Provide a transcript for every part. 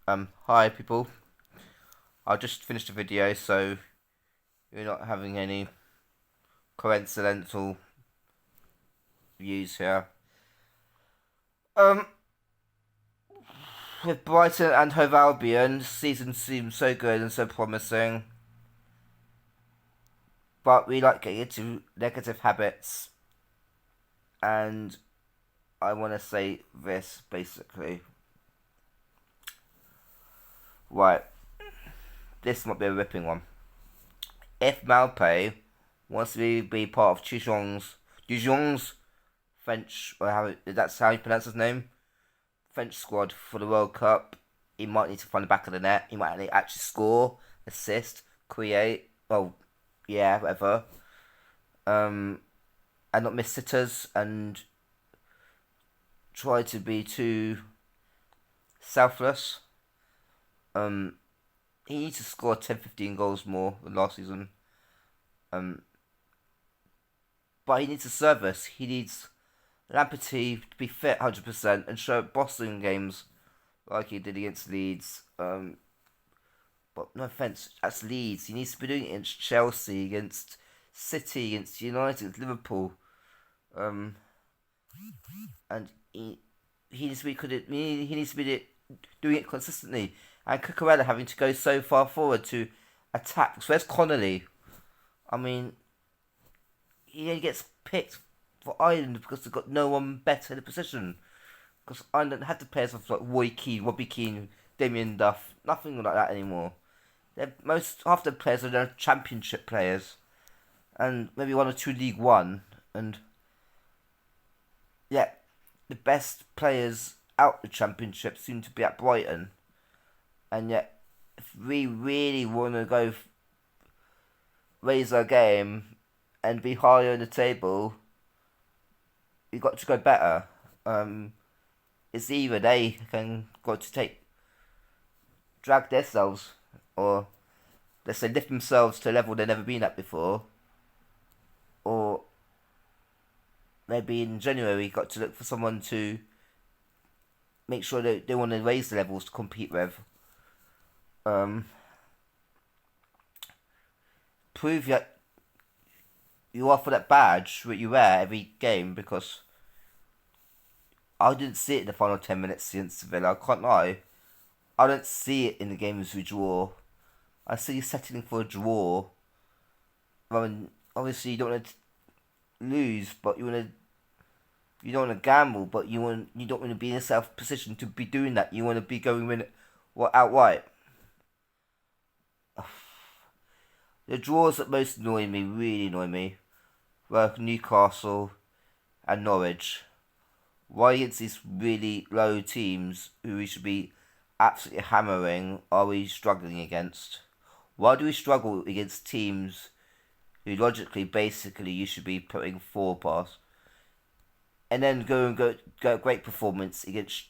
Hi people. I just finished a video, so you're not having any coincidental views here. Um, with Brighton and Hove Albion, season seems so good and so promising, but we like getting into negative habits, and I want to say this basically. Right, this might be a ripping one. If Malpay wants to be part of Dijon's French, or that's how you pronounce his name, French squad for the World Cup, he might need to find the back of the net. He might need to actually score, assist, create. Oh, yeah, whatever. Um, and not miss sitters and try to be too selfless. Um, he needs to score 10, 15 goals more than last season. Um, but he needs a service. He needs Lamperty to be fit 100% and show Boston games like he did against Leeds. But no offense, that's Leeds. He needs to be doing it against Chelsea, against City, against United, against Liverpool. Um, and he needs to be he needs to be doing it consistently. And Cucurella having to go so far forward to attack. So where's Connolly? I mean, he only gets picked for Ireland because they've got no one better in the position. Because Ireland had the players of like Roy Keane, Robbie Keane, Damien Duff, nothing like that anymore. Half the players are now championship players, and maybe one or two League One, and yeah, the best players out the championship seem to be at Brighton, and yet if we really want to raise our game and be higher in the table, we got to go better. It's either they can got to drag themselves, or let's say lift themselves to a level they've never been at before, or maybe in January got to look for someone to make sure that they want to raise the levels to compete with. Um, Prove that you are for that badge that you wear every game, because I didn't see it in the final 10 minutes against Villa. I can't lie. I don't see it in the games we draw. I see you settling for a draw. I mean, obviously you don't want to lose, but you don't want to gamble, but you don't want to be in a self position to be doing that. You want to be going in outright. The draws that most annoy me, really annoy me, were Newcastle and Norwich. Why against these really low teams who we should be absolutely hammering are we struggling against? Why do we struggle against teams who logically, basically, you should be putting four past? And then go great performance against,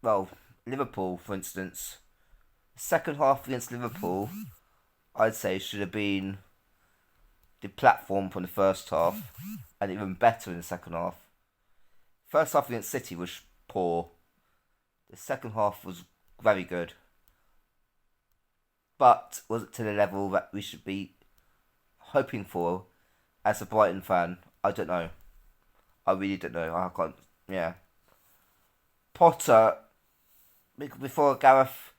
well, Liverpool, for instance. Second half against Liverpool, I'd say should have been the platform from the first half, and even better in the second half. First half against City was poor. The second half was very good. But was it to the level that we should be hoping for as a Brighton fan? I don't know. I really don't know. I can't. Yeah. Potter, before Gareth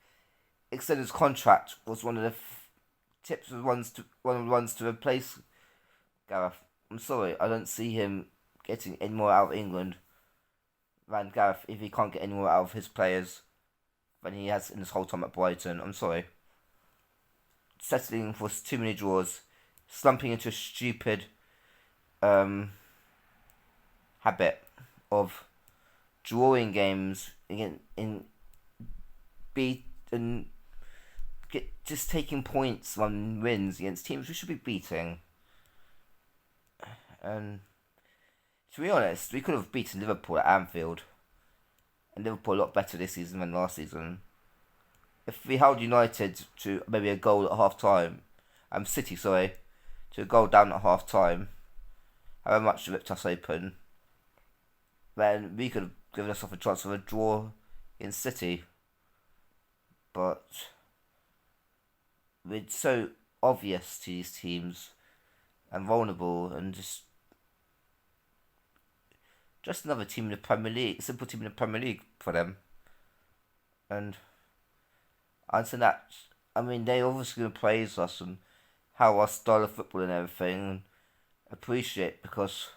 extended his contract, was one of the one of the ones to replace Gareth. I'm sorry, I don't see him getting any more out of England than Gareth if he can't get any more out of his players than he has in his whole time at Brighton. I'm sorry. Settling for too many draws, slumping into a stupid habit of drawing games in beat and just taking points on wins against teams we should be beating. And to be honest, we could have beaten Liverpool at Anfield, and Liverpool a lot better this season than last season. If we held United to maybe a goal at half time, City, sorry, to a goal down at half time, however much they ripped us open, then we could have given ourselves a chance of a draw in City. but it's so obvious to these teams and vulnerable, and just another team in the Premier League, simple team in the Premier League for them. And answer that, I mean, they obviously going to praise us and how our style of football and everything, and appreciate, because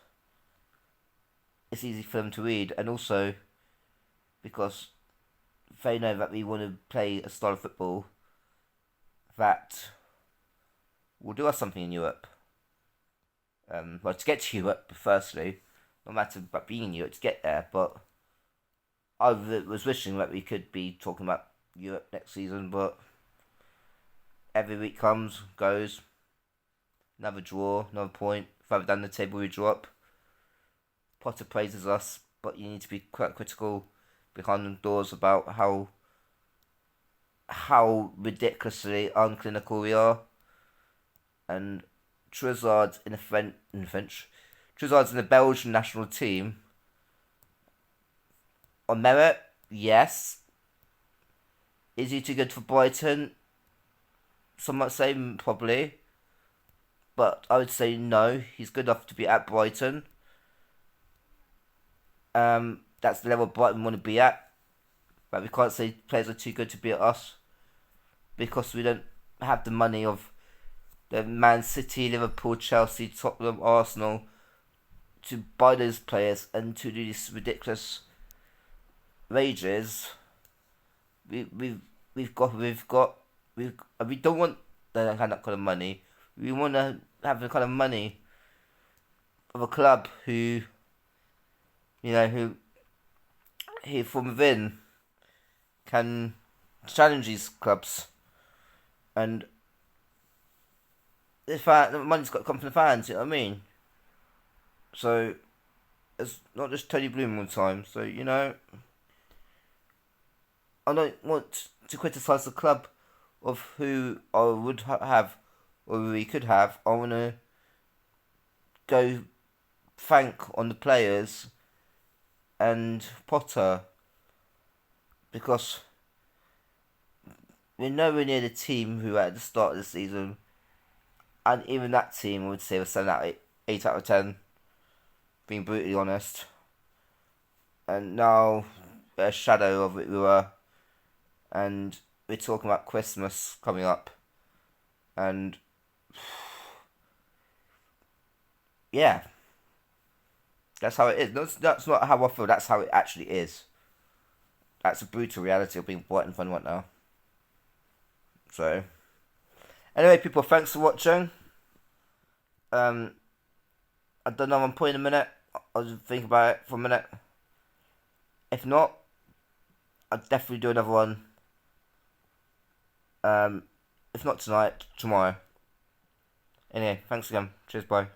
it's easy for them to read, and also because they know that we want to play a style of football that will do us something in Europe. Well, to get to Europe, firstly, no matter about being in Europe, to get there, but I was wishing that we could be talking about Europe next season, but every week goes, another draw, another point, further down the table we drop. Potter praises us, but you need to be quite critical behind the doors about how ridiculously unclinical we are. And Trossard in the French, Trossard's in the Belgian national team. On merit, yes. Is he too good for Brighton? Some might say probably, but I would say no. He's good enough to be at Brighton. That's the level Brighton want to be at. But we can't say players are too good to be at us, because we don't have the money of the Man City, Liverpool, Chelsea, Tottenham, Arsenal to buy those players and to do these ridiculous wages. We don't want that kind of money. We want to have the kind of money of a club who from within can challenge these clubs, and the money's got to come from the fans. You know what I mean? So it's not just Tony Bloom all the time. So I don't want to criticise the club of who I would have, or who we could have. I want to go thank on the players and Potter, because we're nowhere near the team who at the start of the season, and even that team I would say was 7 out of 8 out of 10, being brutally honest. And now a shadow of it we were, and we're talking about Christmas coming up, and yeah, that's how it is. That's not how I feel. That's how it actually is. That's a brutal reality of being Brighton fan right now. So, anyway, people, thanks for watching. I don't know. I'm putting a minute. I'll just think about it for a minute. If not, I'll definitely do another one. If not tonight, tomorrow. Anyway, thanks again. Cheers, bye.